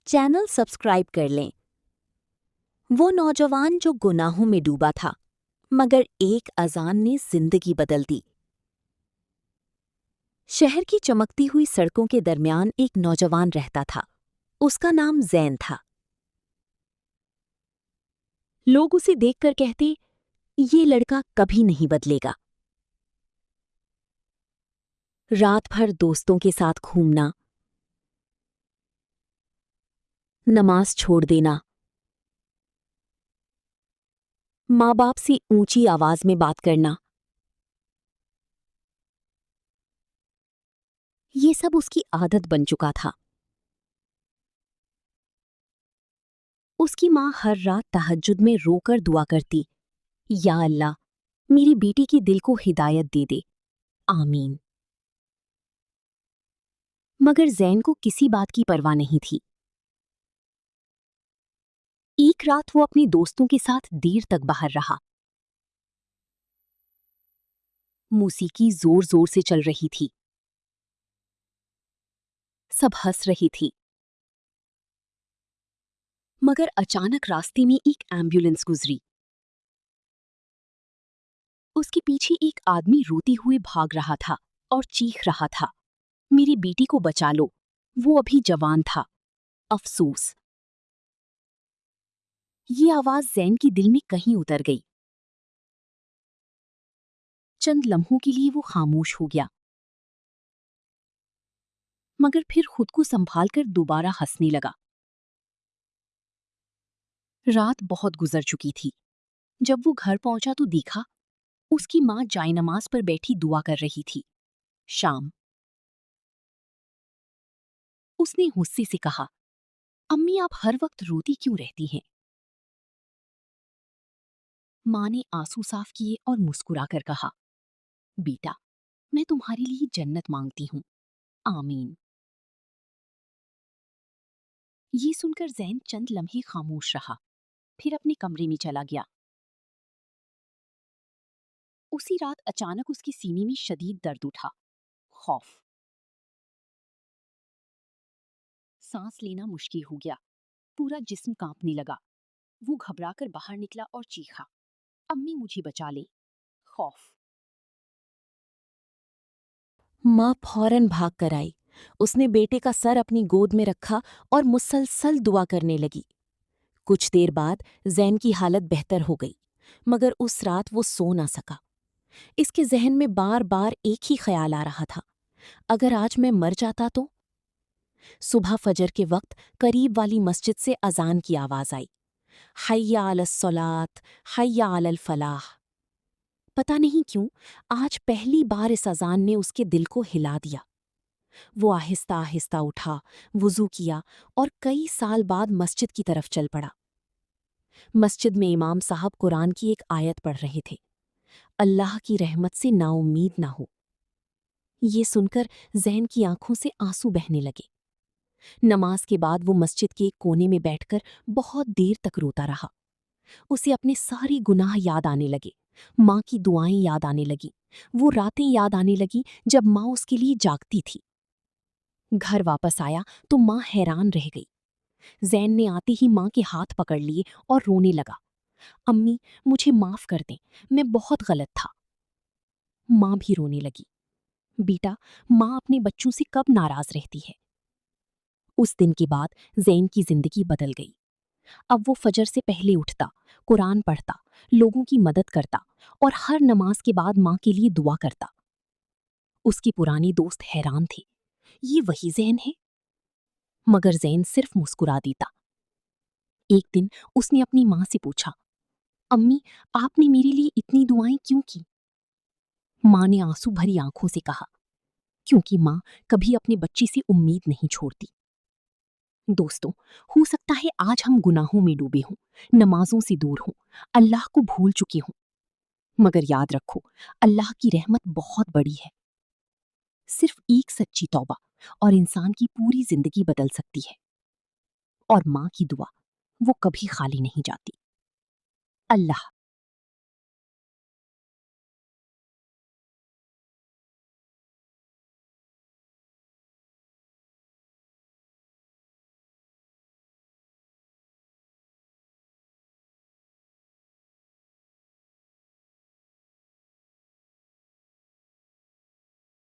Channel subscribe कर लें। वो नौजवान जो गुनाहों में डूबा था, मगर एक अजान ने जिंदगी बदल दी। शहर की चमकती हुई सड़कों के दरमियान एक नौजवान रहता था। उसका नाम ज़ैन था। लोग उसे देखकर कहते, ये लड़का कभी नहीं बदलेगा। रात भर दोस्तों के साथ घूमना, नमाज छोड़ देना, माँ बाप से ऊंची आवाज में बात करना, ये सब उसकी आदत बन चुका था। उसकी माँ हर रात तहज्जुद में रोकर दुआ करती, या अल्लाह, मेरी बेटी की दिल को हिदायत दे दे, आमीन। मगर ज़ैन को किसी बात की परवाह नहीं थी। एक रात वो अपने दोस्तों के साथ देर तक बाहर रहा। मौसीकी जोर जोर से चल रही थी। सब हंस रही थी। मगर अचानक रास्ते में एक एम्बुलेंस गुजरी। उसके पीछे एक आदमी रोते हुए भाग रहा था और चीख रहा था, मेरी बेटी को बचा लो, वो अभी जवान था, अफसोस। ये आवाज ज़ैन की दिल में कहीं उतर गई। चंद लम्हों के लिए वो खामोश हो गया, मगर फिर खुद को संभालकर दोबारा हंसने लगा। रात बहुत गुजर चुकी थी। जब वो घर पहुंचा तो देखा उसकी माँ जायनमाज पर बैठी दुआ कर रही थी। शाम। उसने गुस्से से कहा, अम्मी आप हर वक्त रोती क्यों रहती हैं? माँ ने आंसू साफ किए और मुस्कुराकर कहा, बेटा, मैं तुम्हारे लिए जन्नत मांगती हूँ, आमीन। ये सुनकर ज़ैन चंद लम्हे खामोश रहा, फिर अपने कमरे में चला गया। उसी रात अचानक उसके सीने में शदीद दर्द उठा, खौफ। सांस लेना मुश्किल हो गया, पूरा जिस्म कांपने लगा। वो घबराकर बाहर निकला और चीखा, अम्मी मुझे बचा ले, खौफ। माँ फौरन भाग कर आई। उसने बेटे का सर अपनी गोद में रखा और मुसलसल दुआ करने लगी। कुछ देर बाद ज़ैन की हालत बेहतर हो गई, मगर उस रात वो सो ना सका। इसके जहन में बार बार एक ही ख्याल आ रहा था, अगर आज मैं मर जाता तो। सुबह फजर के वक्त करीब वाली मस्जिद से अजान की आवाज आई, हय्या अलस सलात, हय्या अलल फलाह। पता नहीं क्यों आज पहली बार इस अजान ने उसके दिल को हिला दिया। वो आहिस्ता आहिस्ता उठा, वुजू किया और कई साल बाद मस्जिद की तरफ चल पड़ा। मस्जिद में इमाम साहब कुरान की एक आयत पढ़ रहे थे, अल्लाह की रहमत से नाउम्मीद ना हो। ये सुनकर ज़ैन की आंखों से आंसू बहने लगे। नमाज के बाद वो मस्जिद के एक कोने में बैठकर बहुत देर तक रोता रहा। उसे अपने सारे गुनाह याद आने लगे, माँ की दुआएं याद आने लगी, वो रातें याद आने लगी जब माँ उसके लिए जागती थी। घर वापस आया तो माँ हैरान रह गई। ज़ैन ने आते ही माँ के हाथ पकड़ लिए और रोने लगा, अम्मी मुझे माफ कर दें, मैं बहुत गलत था। माँ भी रोने लगी, बेटा, माँ अपने बच्चों से कब नाराज रहती है। उस दिन के बाद ज़ैन की जिंदगी बदल गई। अब वो फजर से पहले उठता, कुरान पढ़ता, लोगों की मदद करता और हर नमाज के बाद माँ के लिए दुआ करता। उसके पुराने दोस्त हैरान थे, ये वही ज़ैन है? मगर ज़ैन सिर्फ मुस्कुरा देता। एक दिन उसने अपनी माँ से पूछा, अम्मी आपने मेरे लिए इतनी दुआएं क्यों की? माँ ने आंसू भरी आंखों से कहा, क्योंकि माँ कभी अपने बच्चे से उम्मीद नहीं छोड़ती। दोस्तों, हो सकता है आज हम गुनाहों में डूबे हों, नमाजों से दूर हों, अल्लाह को भूल चुके हों, मगर याद रखो, अल्लाह की रहमत बहुत बड़ी है। सिर्फ एक सच्ची तौबा और इंसान की पूरी जिंदगी बदल सकती है। और माँ की दुआ, वो कभी खाली नहीं जाती। अल्लाह